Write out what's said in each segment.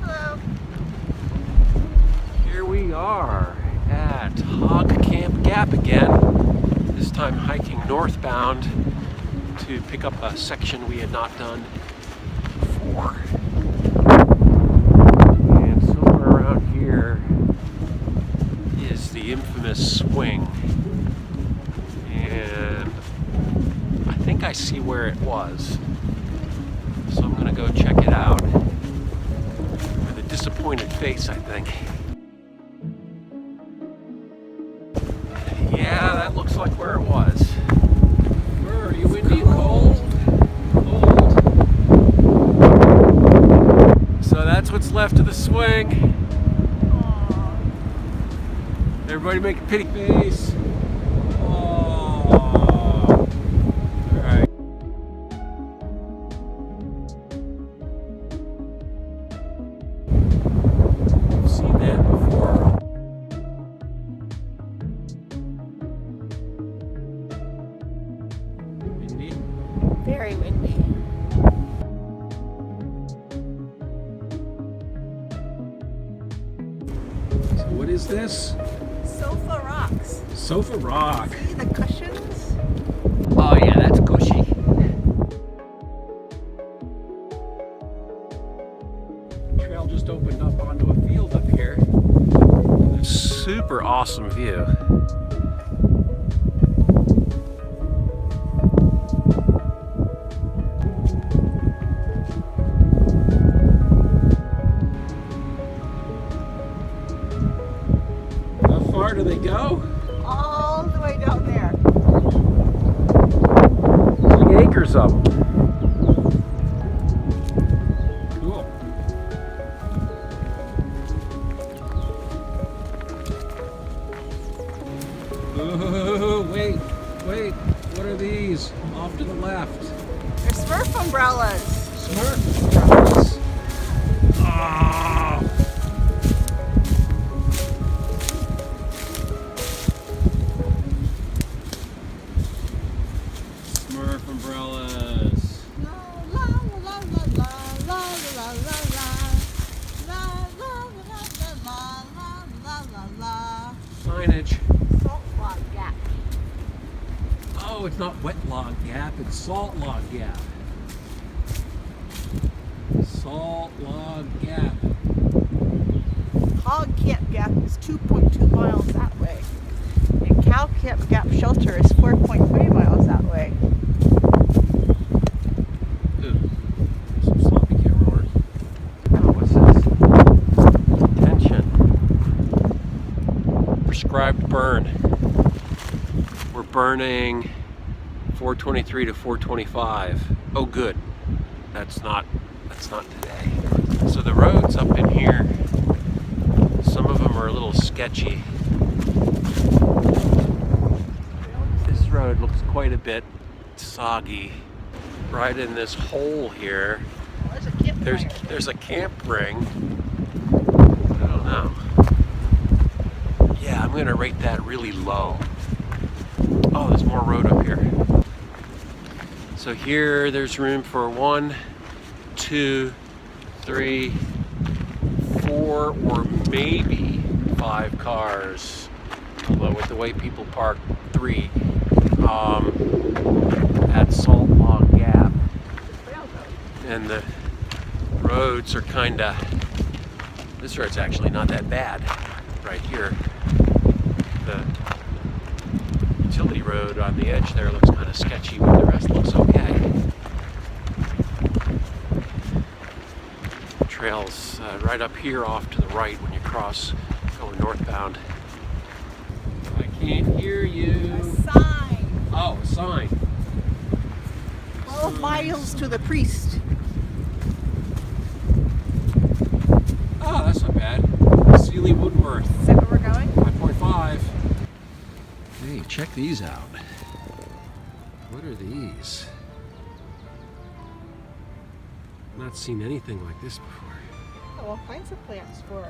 Hello. Here we are at Hog Camp Gap again. This time hiking northbound to pick up a section we had not done before. And somewhere around here is the infamous swing. And I think I see where it was. So I'm gonna go check it out with a disappointed face, I think. Yeah, that looks like where it was. Where are you, Windy? Cold? Cold. So that's what's left of the swing. Aww. Everybody make a pity face. Oh. Alright. I've seen that before. Windy? Very windy. So what is this? Sofa rocks. Sofa rock. See the cushions? Oh yeah, that's cushy. Trail just opened up onto a field up here. Super awesome view. How far do they go? All the way down there. There's like acres of them. Cool. Oh, wait. What are these? Off to the left. They're Smurf umbrellas. Smart umbrellas. Oh. Smurf umbrellas. La la la la la la la la la la la la la la. Signage. Salt Log Gap. Oh, it's not Wet Log Gap, it's Salt Log Gap. Salt Log Gap. Hog Camp Gap is 2.2 miles that way. And Cow Camp Gap Shelter is 4.3 miles that way. Ooh, some sloppy camera work. Oh, what's this? Attention. Prescribed burn. We're burning 423 to 425. Oh, good. That's not today. So the roads up in here, some of them are a little sketchy. This road looks quite a bit soggy. Right in this hole here, Well, there's a campfire. there's a camp ring. I don't know. Yeah, I'm gonna rate that really low. Oh, there's more road up here. So here, there's room for 1, 2, 3, 4, or maybe 5 cars. Although with the way people park, 3 at Salt Log Gap. And the roads are this road's actually not that bad right here. The utility road on the edge there looks kind of sketchy, but the rest looks okay. Trails right up here off to the right when you cross going northbound. I can't hear you. A sign. Oh, a sign. 12 miles to the priest. Oh, that's not bad. Seely Woodworth. Is that where we're going? 5.5. Hey, check these out. What are these? Not seen anything like this before. Oh, all kinds of plants for.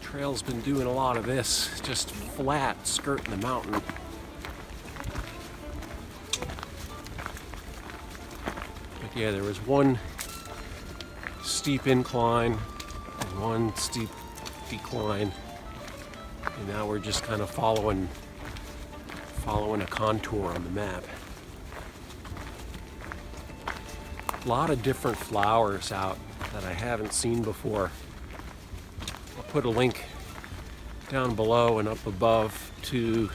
Trail's been doing a lot of this, just flat, skirting the mountain. Yeah, there was one steep incline and one steep decline, and now we're just kind of following a contour on the map. A lot of different flowers out that I haven't seen before. I'll put a link down below and up above to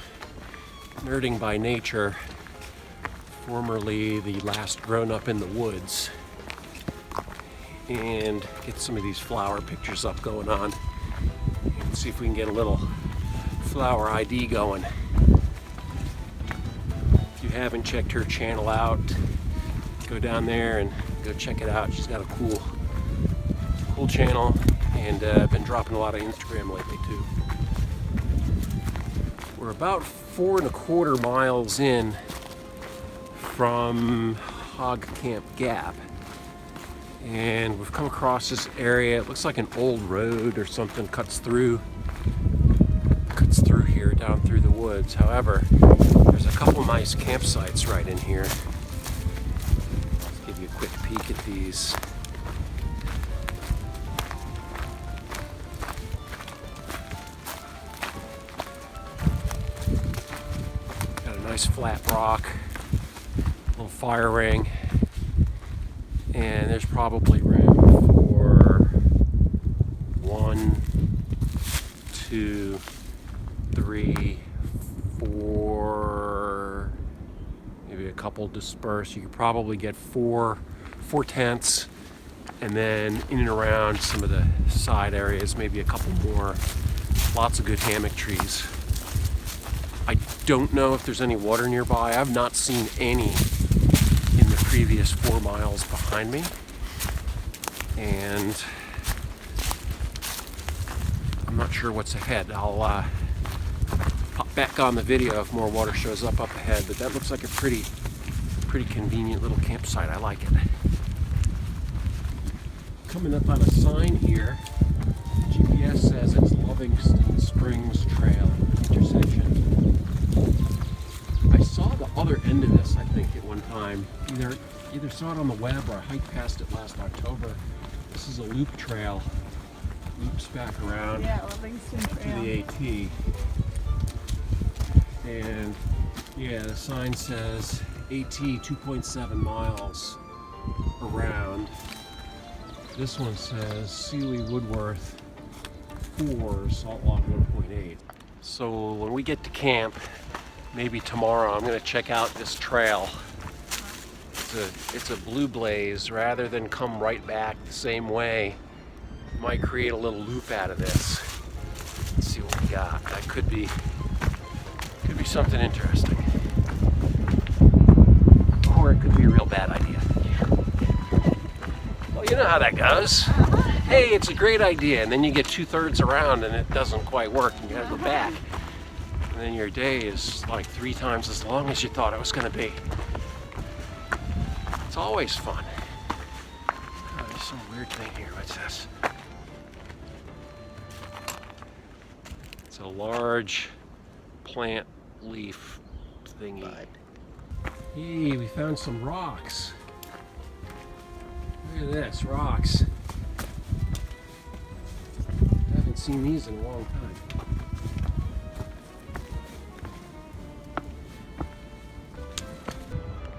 Nerding by Nature, formerly the last Grownup in the Woods, and get some of these flower pictures up going on and see if we can get a little flower ID going. If you haven't checked her channel out, go down there and go check it out. She's got a cool channel, and been dropping a lot of Instagram lately too. We're about 4.25 miles in from Hog Camp Gap, and we've come across this area. It looks like an old road or something cuts through here down through the woods. However, there's a couple nice campsites right in here. Let's give you a quick peek at these. Got a nice flat rock, little fire ring, and there's probably room for 1, 2, 3, 4, maybe a couple dispersed. You could probably get four tents, and then in and around some of the side areas, maybe a couple more. Lots of good hammock trees. I don't know if there's any water nearby. I've not seen any in the previous 4 miles behind me, and I'm not sure what's ahead. I'll pop back on the video if more water shows up ahead, but that looks like a pretty convenient little campsite. I like it. Coming up on a sign here, GPS says it's Lovingston Spring Trail intersection. I saw the other end of this, I think, at one time. Either saw it on the web or I hiked past it last October. This is a loop trail. Loops back around Lovingston to Trail. the AT. And yeah, the sign says AT 2.7 miles around. This one says Seely Woodworth 4, salt log 1.8. So when we get to camp, maybe tomorrow, I'm going to check out this trail. It's a blue blaze. Rather than come right back the same way, might create a little loop out of this. Let's see what we got. That could be something interesting. Or it could be a real bad idea. Well, you know how that goes. Hey, it's a great idea, and then you get 2/3 around and it doesn't quite work and you gotta go back. And then your day is like 3 times as long as you thought it was gonna be. It's always fun. Oh, there's some weird thing here. What's this? It's a large plant leaf thingy. Hey, we found some rocks. Look at this, rocks. I haven't seen these in a long time.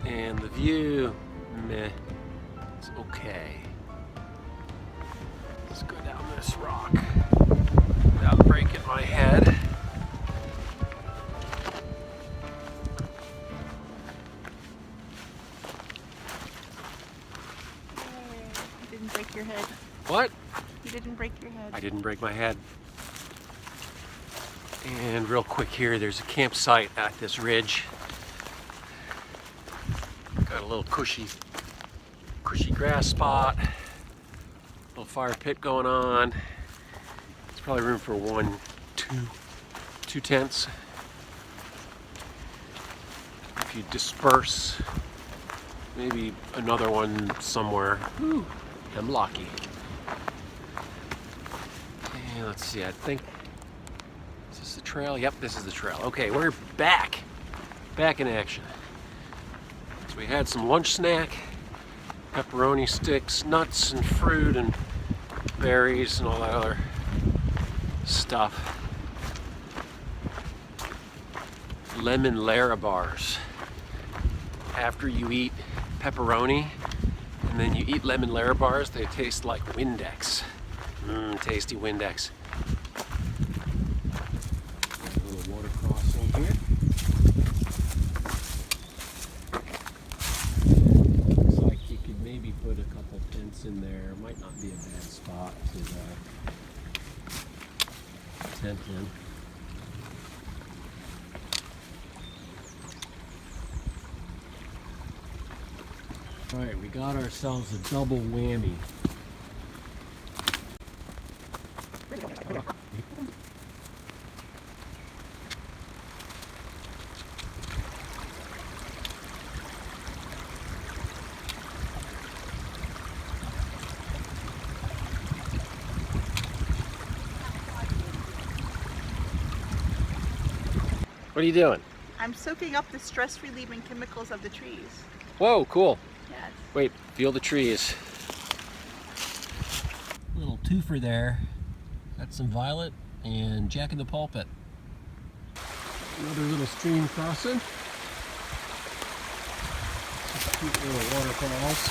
And the view, meh, it's okay. Let's go down this rock without breaking my head. You didn't break your head. What? You didn't break your head. I didn't break my head. And real quick here, there's a campsite at this ridge. Got a little cushy grass spot. Little fire pit going on. It's probably room for two tents. If you disperse, maybe another one somewhere. Ooh, I'm lucky. And let's see, I think, is this the trail? Yep, this is the trail. Okay, we're back in action. So we had some lunch snack pepperoni sticks, nuts and fruit and berries and all that other stuff. Lemon Lara bars. After you eat pepperoni and then you eat lemon Lara bars, they taste like Windex. Tasty Windex. A little water crossing here. Looks like you could maybe put a couple tents in there. Might not be a bad spot to tent in. All right, we got ourselves a double whammy. What are you doing? I'm soaking up the stress-relieving chemicals of the trees. Whoa, cool. Yes. Wait, feel the trees. Little twofer there. Got some violet and Jack in the Pulpit. Another little stream crossing. Just cute little waterfalls.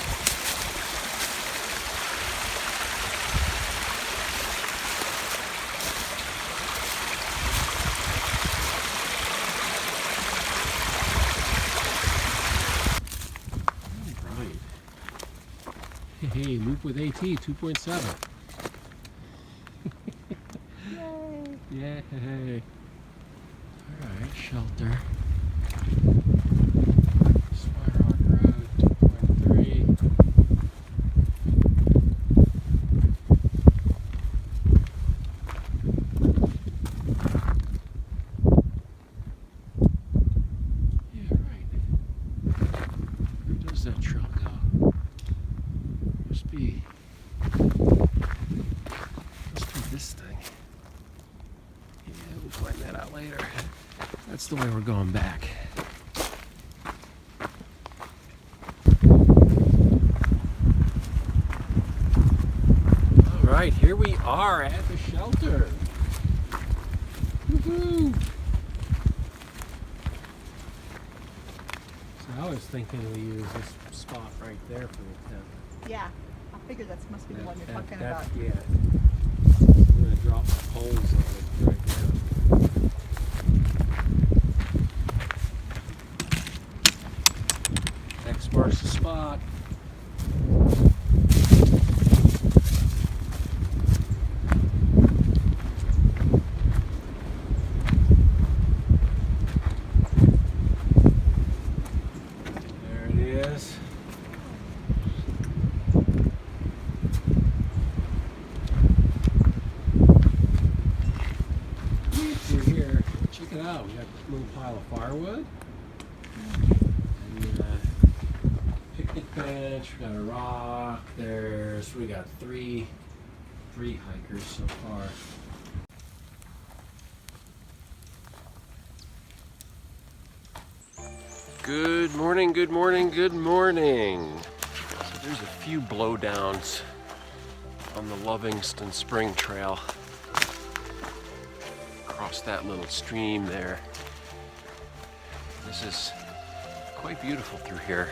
Hey, loop with AT 2.7. Yay! Yay! All right, shelter. Spider Rock Road 2.3. Yeah, right. Where does that trail go? Must be this thing. Yeah, we'll find that out later. That's the way we're going back. All right, here we are at the shelter. Woohoo! So I was thinking we use this spot right there for the tent. Yeah, I figured that must be the one you're talking about. Yeah. I'm going to drop my poles on it right now. X marks the spot. There it is. We're here. Check it out. We got this little pile of firewood. And picnic bench. We got a rock. We got three hikers so far. Good morning, good morning, good morning. So there's a few blowdowns on the Lovingston Spring Trail. Across that little stream there. This is quite beautiful through here.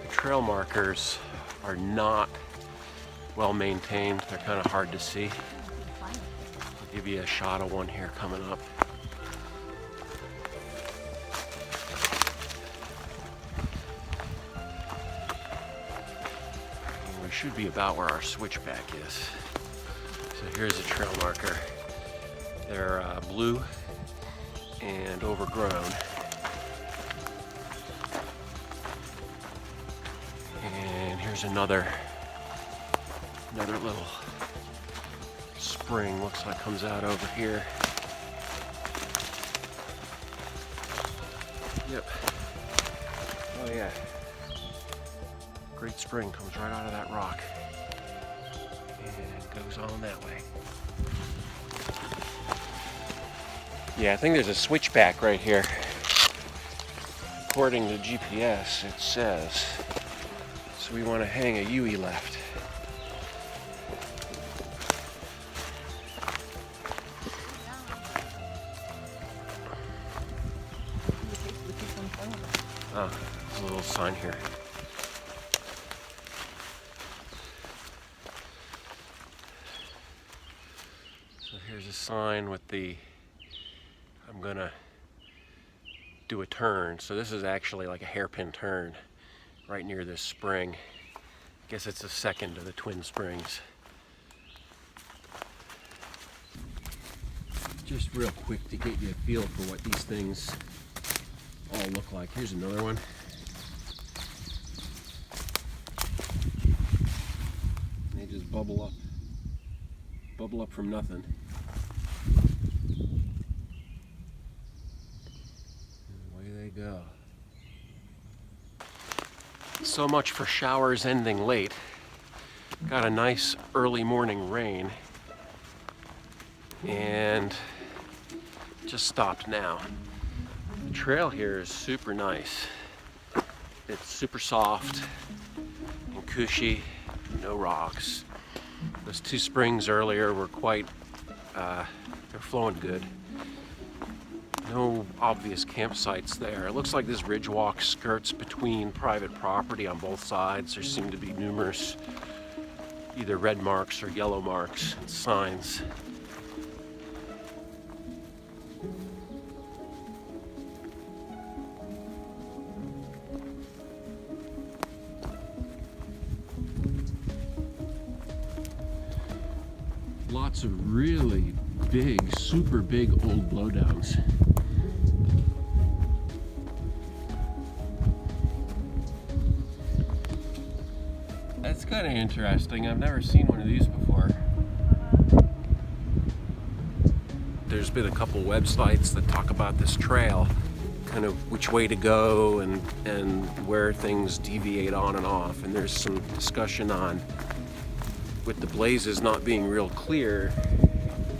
The trail markers are not well maintained. They're kind of hard to see. I'll give you a shot of one here coming up. We should be about where our switchback is. So here's a trail marker. They're blue and overgrown. And here's another little spring. Looks like comes out over here. Yep. Oh yeah. Great spring comes right out of that rock and goes on that way. Yeah, I think there's a switchback right here. according to GPS, it says. So we want to hang a U-E left. Oh, there's a little sign here. So here's a sign with the, I'm gonna do a turn. So this is actually like a hairpin turn right near this spring. I guess it's the second of the twin springs. Just real quick to get you a feel for what these things all look like. Here's another one. They just bubble up from nothing. And away they go. So much for showers ending late. Got a nice early morning rain and just stopped now. The trail here is super nice. It's super soft and cushy, no rocks. Those two springs earlier were quite, they're flowing good. No obvious campsites there. It looks like this ridge walk skirts between private property on both sides. There seem to be numerous either red marks or yellow marks and signs. Lots of really big, super big old blowdowns. That's kind of interesting. I've never seen one of these before. There's been a couple websites that talk about this trail, kind of which way to go and where things deviate on and off. And there's some discussion on, with the blazes not being real clear,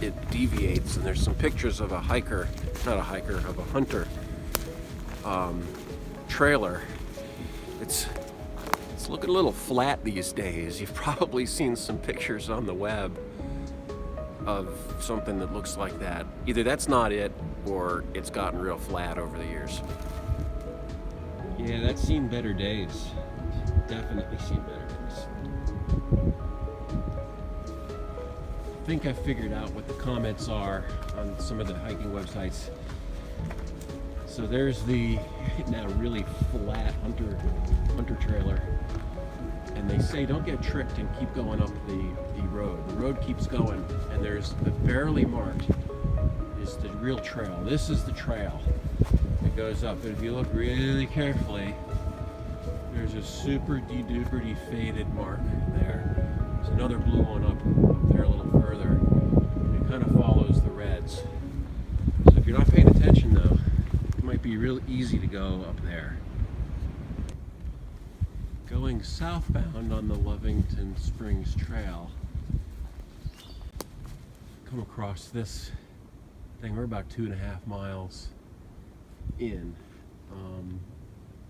it deviates. And there's some pictures of a hiker, not a hiker, of a hunter trailer. It's looking a little flat these days. You've probably seen some pictures on the web of something that looks like that. Either that's not it or it's gotten real flat over the years. Yeah, that's seen better days. Definitely seen better days. I think I figured out what the comments are on some of the hiking websites. So there's the now really flat hunter trailer. And they say don't get tricked and keep going up the road. The road keeps going, and there's the barely marked is the real trail. This is the trail that goes up. And if you look really carefully, there's a super de-duper faded mark there. There's another blue one up there a little further. And it kind of follows the reds. So if you're not paying attention though, it might be real easy to go up there. Going southbound on the Lovingston Spring Trail, come across this thing. We're about 2.5 miles in.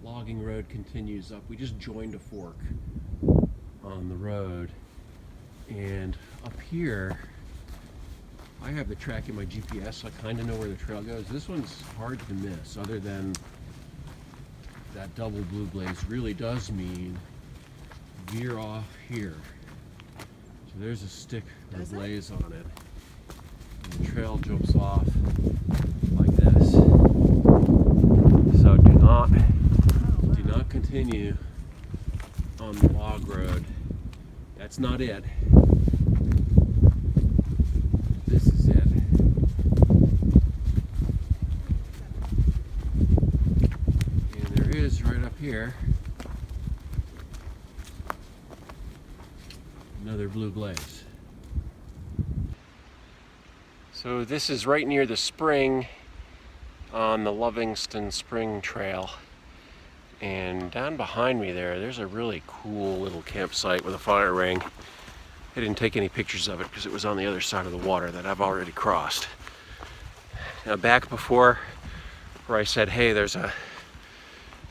Logging road continues up. We just joined a fork on the road, and up here I have the track in my GPS, so I kind of know where the trail goes. This one's hard to miss, other than that double blue blaze really does mean veer off here. So there's a stick or a blaze on it. And the trail jumps off like this. So do not continue on the log road. That's not it. This is it. Is right up here another blue blaze. So this is right near the spring on the Lovingston Spring Trail, and down behind me there's a really cool little campsite with a fire ring. I didn't take any pictures of it because it was on the other side of the water that I've already crossed. Now back before where I said, hey, there's a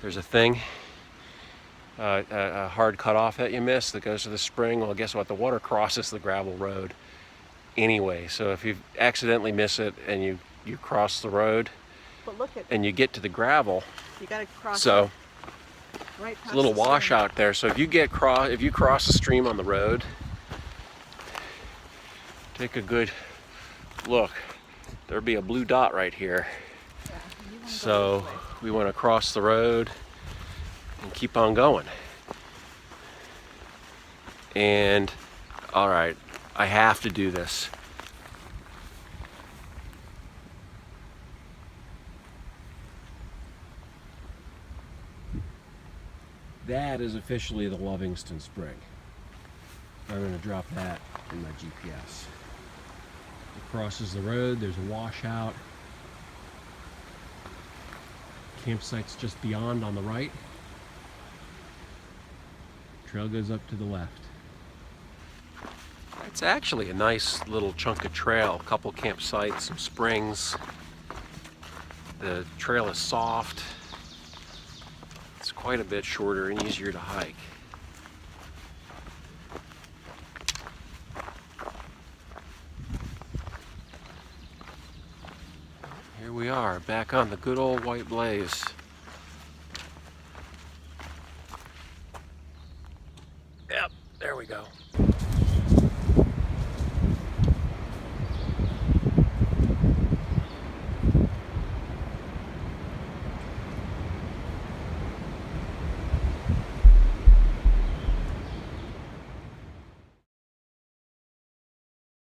There's a thing, a hard cutoff that you miss that goes to the spring. Well, guess what? The water crosses the gravel road anyway. So if you accidentally miss it and you cross the road But look at, and you get to the gravel, you gotta cross so right it's a little past the stream. washout there. So if you cross the stream on the road, take a good look. There'll be a blue dot right here. Yeah, you wanna go So this way. we want to cross the road and keep on going. And all right, I have to do this. That is officially the Lovingston Spring. I'm going to drop that in my GPS. It crosses the road, there's a washout. Campsite's just beyond on the right. Trail goes up to the left. It's actually a nice little chunk of trail. A couple campsites, some springs. The trail is soft. It's quite a bit shorter and easier to hike. Here we are, back on the good old White Blaze.